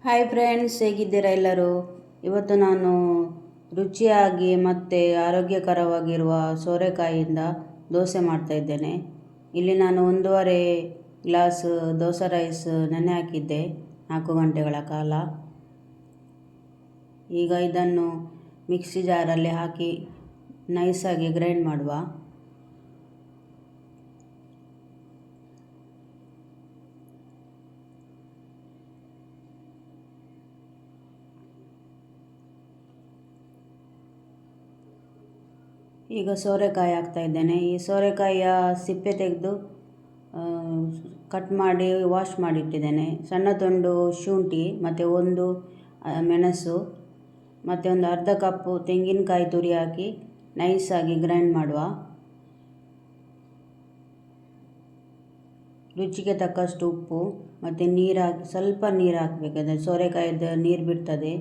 Hi friends, ಹೇಗಿದ್ದೀರಾ ಎಲ್ಲರೂ? ಇವತ್ತು ನಾನು ರುಚಿಯಾಗಿ ಮತ್ತು ಆರೋಗ್ಯಕರವಾಗಿರುವ ಸೋರೆಕಾಯಿಯಿಂದ ದೋಸೆ ಮಾಡ್ತಾಯಿದ್ದೇನೆ. ಇಲ್ಲಿ ನಾನು 1.5 ಗ್ಲಾಸ್ ದೋಸೆ ರೈಸ್ ನೆನೆ ಹಾಕಿದ್ದೆ 4 ಗಂಟೆಗಳ ಕಾಲ. ಈಗ ಇದನ್ನು ಮಿಕ್ಸಿ ಜಾರಲ್ಲಿ ಹಾಕಿ ನೈಸಾಗಿ ಗ್ರೈಂಡ್ ಮಾಡುವ. ಈಗ ಸೋರೆಕಾಯಿ ಹಾಕ್ತಾ ಇದ್ದೇನೆ. ಈ ಸೋರೆಕಾಯಿಯ ಸಿಪ್ಪೆ ತೆಗೆದು ಕಟ್ ಮಾಡಿ ವಾಶ್ ಮಾಡಿಟ್ಟಿದ್ದೇನೆ. ಸಣ್ಣ ತುಂಡು ಶುಂಠಿ ಮತ್ತು 1 ಮೆಣಸು ಮತ್ತು ಒಂದು ಅರ್ಧ ಕಪ್ಪು ತೆಂಗಿನಕಾಯಿ ತುರಿ ಹಾಕಿ ನೈಸಾಗಿ ಗ್ರೈಂಡ್ ಮಾಡುವ. ರುಚಿಗೆ ತಕ್ಕಷ್ಟು ಉಪ್ಪು ಮತ್ತು ನೀರು ಹಾಕಿ ಸ್ವಲ್ಪ ನೀರು ಹಾಕಬೇಕಾದ್ರೆ ಸೋರೆಕಾಯಿದ ನೀರು ಬಿಡ್ತದೆ.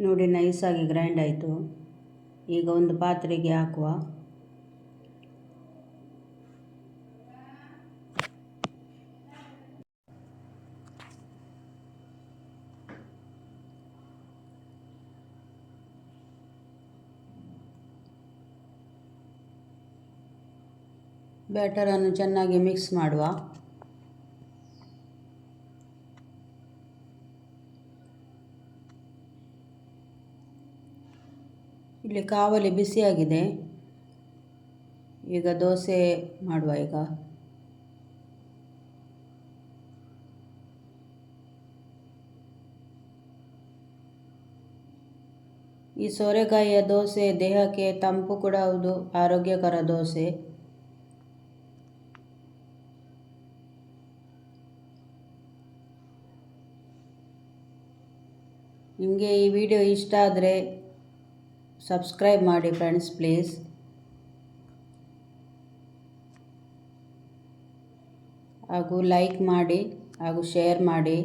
ನೋಡಿ, ನೈಸಾಗಿ ಗ್ರೈಂಡ್ ಆಯಿತು. ಈಗ ಒಂದು ಪಾತ್ರೆಗೆ ಹಾಕುವ. ಬ್ಯಾಟರನ್ನು ಚೆನ್ನಾಗಿ ಮಿಕ್ಸ್ ಮಾಡುವ. ಇಲ್ಲಿ ಕಾವಲಿ ಬಿಸಿಯಾಗಿದೆ. ಈಗ ದೋಸೆ ಮಾಡುವ. ಈಗ ಈ ಸೋರೆಕಾಯಿಯ ದೋಸೆ ದೇಹಕ್ಕೆ ತಂಪು ಕೂಡ ಹೌದು, ಆರೋಗ್ಯಕರ ದೋಸೆ. ನಿಮಗೆ ಈ ವಿಡಿಯೋ ಇಷ್ಟ ಆದರೆ ಸಬ್ಸ್ಕ್ರೈಬ್ ಮಾಡಿ ಫ್ರೆಂಡ್ಸ್, ಪ್ಲೀಸ್. ಹಾಗೂ ಲೈಕ್ ಮಾಡಿ ಹಾಗೂ ಶೇರ್ ಮಾಡಿ.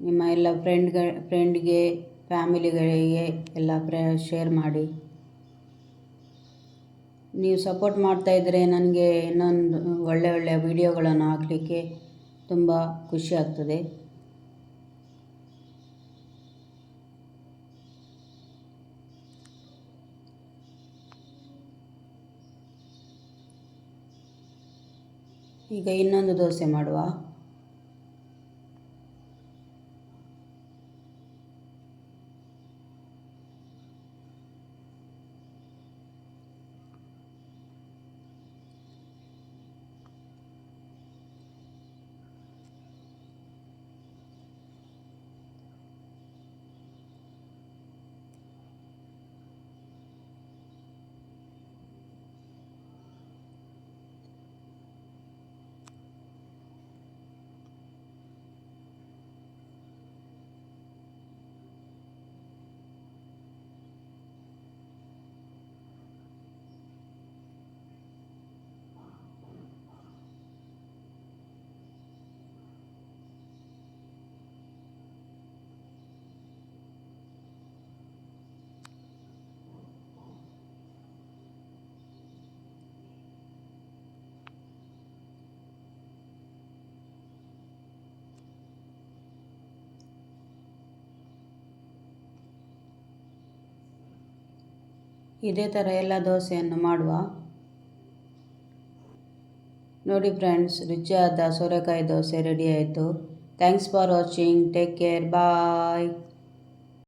ನಿಮ್ಮ ಎಲ್ಲ ಫ್ರೆಂಡ್ಗೆ ಫ್ಯಾಮಿಲಿಗಳಿಗೆ ಎಲ್ಲ ಶೇರ್ ಮಾಡಿ. ನೀವು ಸಪೋರ್ಟ್ ಮಾಡ್ತಾಯಿದ್ರೆ ನನಗೆ ಇನ್ನೊಂದು ಒಳ್ಳೆಯ ವಿಡಿಯೋಗಳನ್ನು ಹಾಕಲಿಕ್ಕೆ ತುಂಬ ಖುಷಿ ಆಗ್ತದೆ. ಈಗ ಇನ್ನೊಂದು ದೋಸೆ ಮಾಡುವ. ಇದೇ ಥರ ಎಲ್ಲ ದೋಸೆಯನ್ನು ಮಾಡುವ. ನೋಡಿ ಫ್ರೆಂಡ್ಸ್, ರುಚಿಯಾದ ಸೋರೆಕಾಯಿ ದೋಸೆ ರೆಡಿ ಆಯಿತು. Thanks for watching. Take care. Bye.